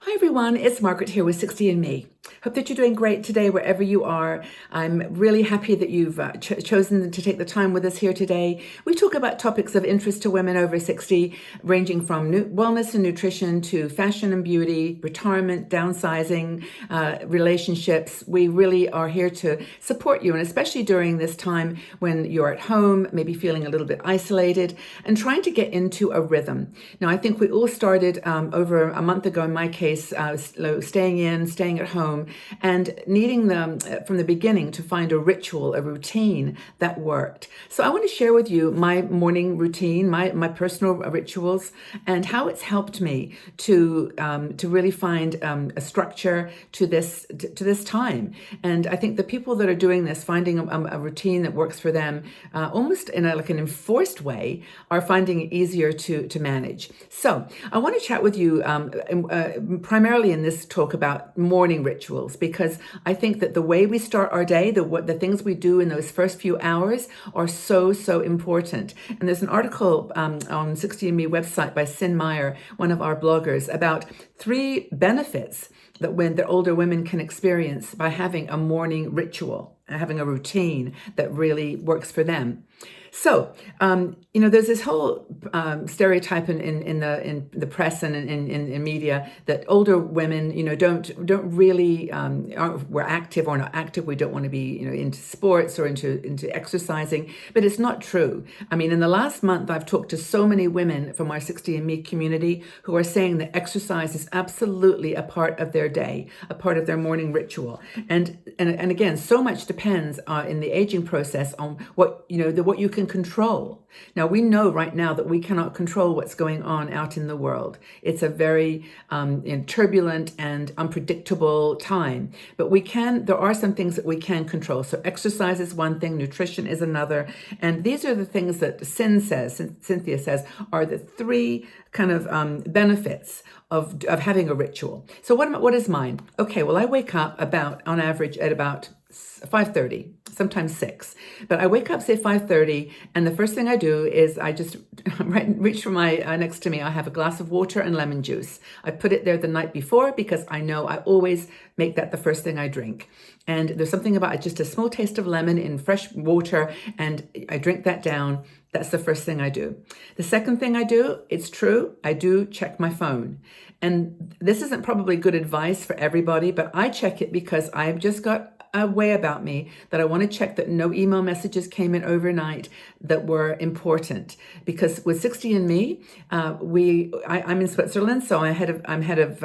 Hi everyone, it's Margaret here with 60 and Me. Hope that you're doing great today wherever you are. I'm really happy that you've chosen to take the time with us here today. We talk about topics of interest to women over 60, ranging from wellness and nutrition to fashion and beauty, retirement, downsizing, relationships. We really are here to support you, and especially during this time when you're at home, maybe feeling a little bit isolated and trying to get into a rhythm. Now, I think we all started over a month ago in my case, staying at home, and needing them from the beginning to find a ritual, a routine that worked. So I want to share with you my morning routine, my personal rituals, and how it's helped me to really find a structure to this time. And I think the people that are doing this, finding a routine that works for them, almost in like an enforced way, are finding it easier to manage. So I want to chat with you primarily in this talk about morning rituals, because I think that the way we start our day, the things we do in those first few hours are so important. And there's an article on 60andMe website by Sin Meyer, one of our bloggers, about 3 benefits that older women can experience by having a morning ritual, having a routine that really works for them. So, there's this whole stereotype in the press and in media that older women, don't really we're active or not active. We don't want to be, into sports or into exercising, but it's not true. I mean, in the last month, I've talked to so many women from our 60andMe community who are saying that exercise is absolutely a part of their day, a part of their morning ritual, and again, so much depends in the aging process on what you can control. Now, we know right now that we cannot control what's going on out in the world. It's a very turbulent and unpredictable time, but there are some things that we can control. So exercise is one thing, nutrition is another. And these are the things that Cynthia says, are the 3 kind of benefits of having a ritual. So what is mine? Okay, well, I wake up on average at about 5:30, sometimes 6. But I wake up, say 5:30, and the first thing I do is I just reach for my, next to me, I have a glass of water and lemon juice. I put it there the night before because I know I always make that the first thing I drink. And there's something about just a small taste of lemon in fresh water, and I drink that down. That's the first thing I do. The second thing I do, it's true, I do check my phone. And this isn't probably good advice for everybody, but I check it because I've just got a way about me that I want to check that no email messages came in overnight that were important. Because with 60andMe, I'm in Switzerland, so I'm ahead of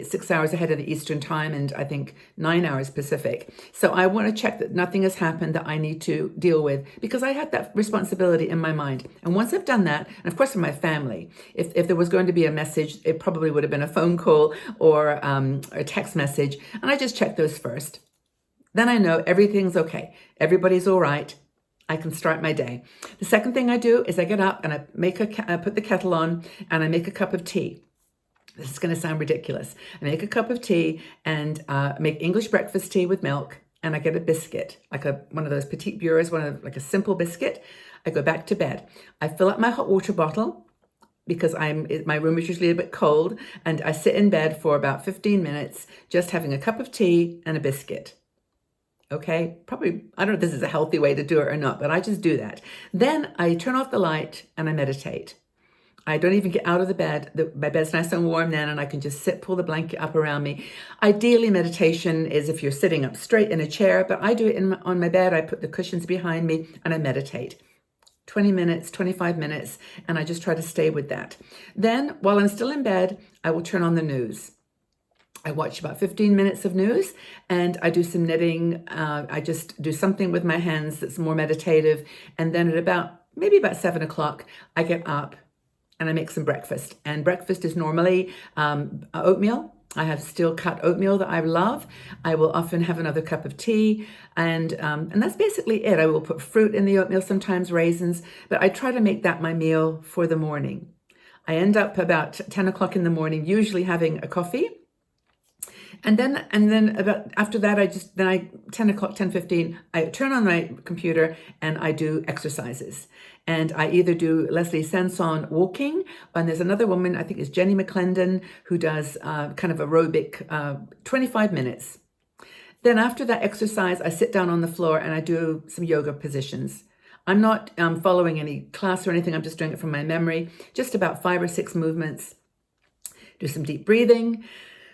6 hours ahead of the Eastern time, and I think 9 hours Pacific. So I want to check that nothing has happened that I need to deal with, because I had that responsibility in my mind. And once I've done that, and of course for my family, if there was going to be a message, it probably would have been a phone call or a text message, and I just check those first. Then I know everything's okay. Everybody's all right. I can start my day. The second thing I do is I get up and I put the kettle on and I make a cup of tea. This is going to sound ridiculous. I make a cup of tea and make English breakfast tea with milk, and I get a biscuit, like one of those petite beurres, like a simple biscuit. I go back to bed. I fill up my hot water bottle, because my room is usually a bit cold, and I sit in bed for about 15 minutes, just having a cup of tea and a biscuit. Okay, probably, I don't know if this is a healthy way to do it or not, but I just do that. Then I turn off the light and I meditate. I don't even get out of the bed. My bed's nice and warm then, and I can just pull the blanket up around me. Ideally, meditation is if you're sitting up straight in a chair, but I do it on my bed. I put the cushions behind me and I meditate. 20 minutes, 25 minutes, and I just try to stay with that. Then, while I'm still in bed, I will turn on the news. I watch about 15 minutes of news, and I do some knitting. I just do something with my hands that's more meditative. And then at maybe about 7 o'clock, I get up and I make some breakfast. And breakfast is normally oatmeal. I have steel cut oatmeal that I love. I will often have another cup of tea, and that's basically it. I will put fruit in the oatmeal, sometimes raisins, but I try to make that my meal for the morning. I end up about 10 o'clock in the morning, usually having a coffee. And then about after that, I 10 o'clock, 10:15, I turn on my computer and I do exercises. And I either do Leslie Sanson walking, and there's another woman, I think it's Jenny McClendon, who does kind of aerobic 25 minutes. Then after that exercise, I sit down on the floor and I do some yoga positions. I'm not following any class or anything. I'm just doing it from my memory, just about 5 or 6 movements. Do some deep breathing.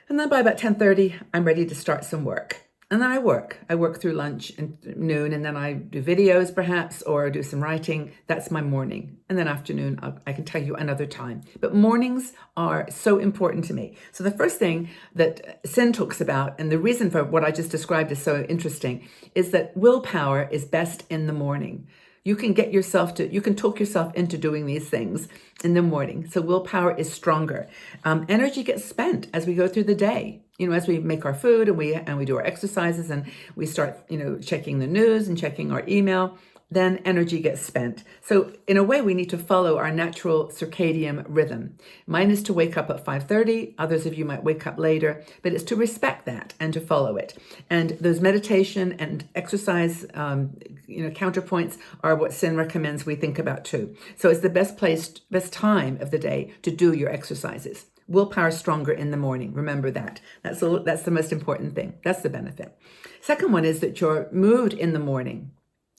And then by about 10:30, I'm ready to start some work. And then I work. I work through lunch and noon, and then I do videos perhaps, or do some writing. That's my morning. And then afternoon, I can tell you another time. But mornings are so important to me. So the first thing that Sin talks about, and the reason for what I just described is so interesting, is that willpower is best in the morning. You can you can talk yourself into doing these things in the morning. So willpower is stronger. Energy gets spent as we go through the day. As we make our food and we do our exercises and we start, checking the news and checking our email, then energy gets spent. So in a way, we need to follow our natural circadian rhythm. Mine is to wake up at 5:30. Others of you might wake up later, but it's to respect that and to follow it. And those meditation and exercise, counterpoints are what Sin recommends we think about too. So it's the best time of the day to do your exercises. Willpower is stronger in the morning. Remember that. That's the most important thing. That's the benefit. Second one is that your mood in the morning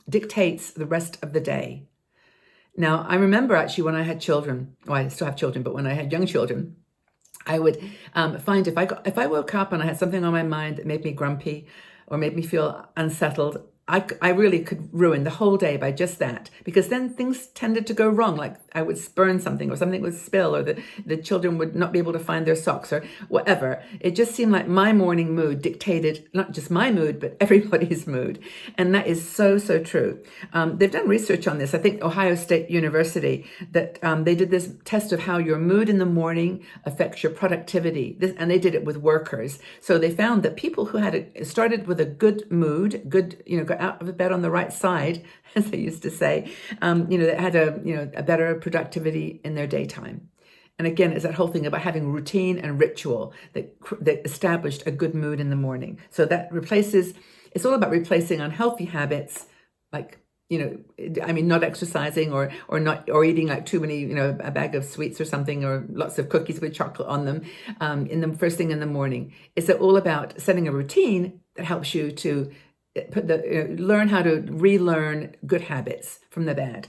dictates the rest of the day. Now, I remember actually when I had children, well, I still have children, but when I had young children, I would find if I woke up and I had something on my mind that made me grumpy or made me feel unsettled, I really could ruin the whole day by just that, because then things tended to go wrong. Like I would burn something or something would spill or the children would not be able to find their socks or whatever. It just seemed like my morning mood dictated not just my mood, but everybody's mood. And that is so, so true. They've done research on this. I think Ohio State University, that they did this test of how your mood in the morning affects your productivity. And they did it with workers. So they found that people who started with a good mood, got out of bed on the right side, as they used to say, that had a better productivity in their daytime. And again, it's that whole thing about having routine and ritual that established a good mood in the morning. So that it's all about replacing unhealthy habits, like, not exercising or eating like too many, a bag of sweets or something, or lots of cookies with chocolate on them in the first thing in the morning. It's all about setting a routine that helps you to learn how to relearn good habits from the bad.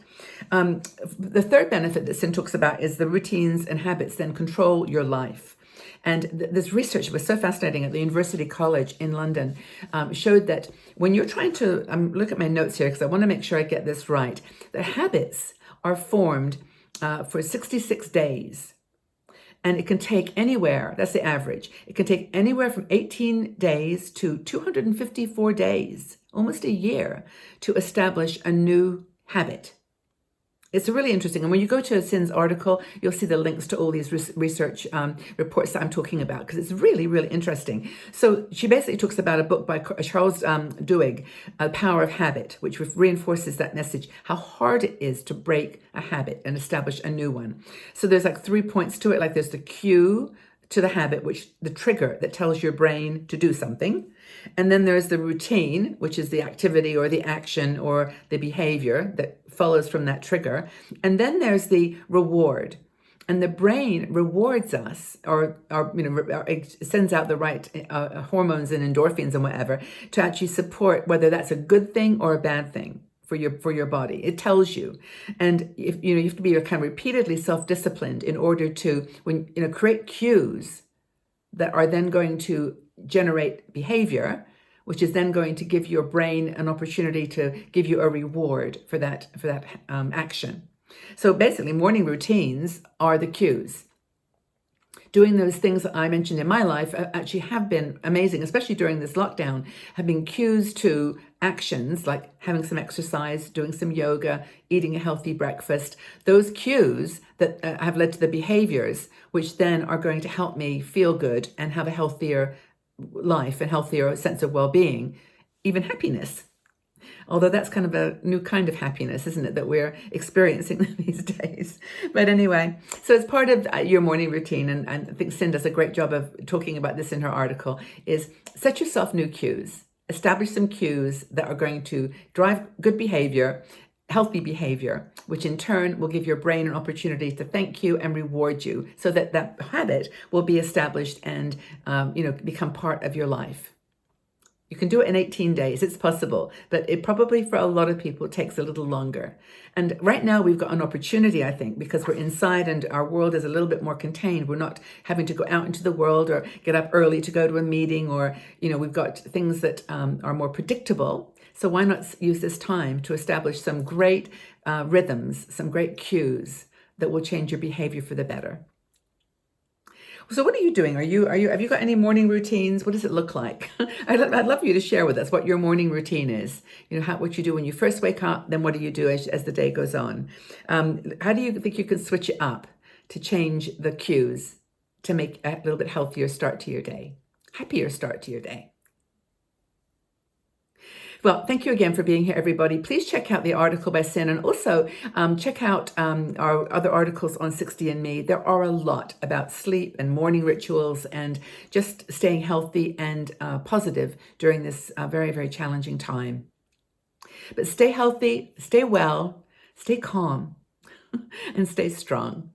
The third benefit that Sin talks about is the routines and habits then control your life. And this research was so fascinating at the University College in London, showed that when you're trying to, look at my notes here because I want to make sure I get this right, that habits are formed for 66 days. And it can take anywhere, that's the average, it can take anywhere from 18 days to 254 days, almost a year, to establish a new habit. It's really interesting. And when you go to Sin's article, you'll see the links to all these research reports that I'm talking about, because it's really, really interesting. So she basically talks about a book by Charles Duhigg, The Power of Habit, which reinforces that message, how hard it is to break a habit and establish a new one. So there's like 3 points to it. Like there's the cue to the habit, which the trigger that tells your brain to do something. And then there's the routine, which is the activity or the action or the behavior that follows from that trigger. And then there's the reward. And the brain rewards us or it sends out the right hormones and endorphins and whatever to actually support whether that's a good thing or a bad thing for your body. It tells you. And if you have to be kind of repeatedly self-disciplined in order to create cues that are then going to generate behavior, which is then going to give your brain an opportunity to give you a reward for that action. So basically, morning routines are the cues. Doing those things that I mentioned in my life actually have been amazing, especially during this lockdown, have been cues to actions like having some exercise, doing some yoga, eating a healthy breakfast. Those cues that have led to the behaviors, which then are going to help me feel good and have a healthier life and healthier sense of well-being, even happiness. Although that's kind of a new kind of happiness, isn't it, that we're experiencing these days. But anyway, so as part of your morning routine, and I think Sin does a great job of talking about this in her article, is set yourself new cues. Establish some cues that are going to drive good behavior, healthy behavior, which in turn will give your brain an opportunity to thank you and reward you, so that that habit will be established and become part of your life. You can do it in 18 days. It's possible, but it probably for a lot of people takes a little longer. And right now we've got an opportunity, I think, because we're inside and our world is a little bit more contained. We're not having to go out into the world or get up early to go to a meeting, or, we've got things that are more predictable. So why not use this time to establish some great rhythms, some great cues that will change your behavior for the better? So what are you doing? Have you got any morning routines? What does it look like? I'd love you to share with us what your morning routine is. What you do when you first wake up, then what do you do as the day goes on? How do you think you can switch it up to change the cues to make a little bit healthier start to your day, happier start to your day? Well, thank you again for being here, everybody. Please check out the article by Sin, and also check out our other articles on 60andMe. There are a lot about sleep and morning rituals and just staying healthy and positive during this very, very challenging time. But stay healthy, stay well, stay calm, and stay strong.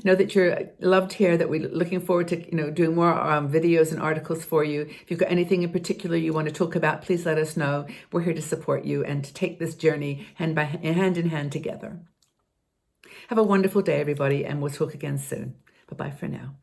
Know that you're loved here, that we're looking forward to doing more videos and articles for you. If you've got anything in particular you want to talk about, please let us know. We're here to support you and to take this journey hand in hand together. Have a wonderful day, everybody, and we'll talk again soon. Bye-bye for now.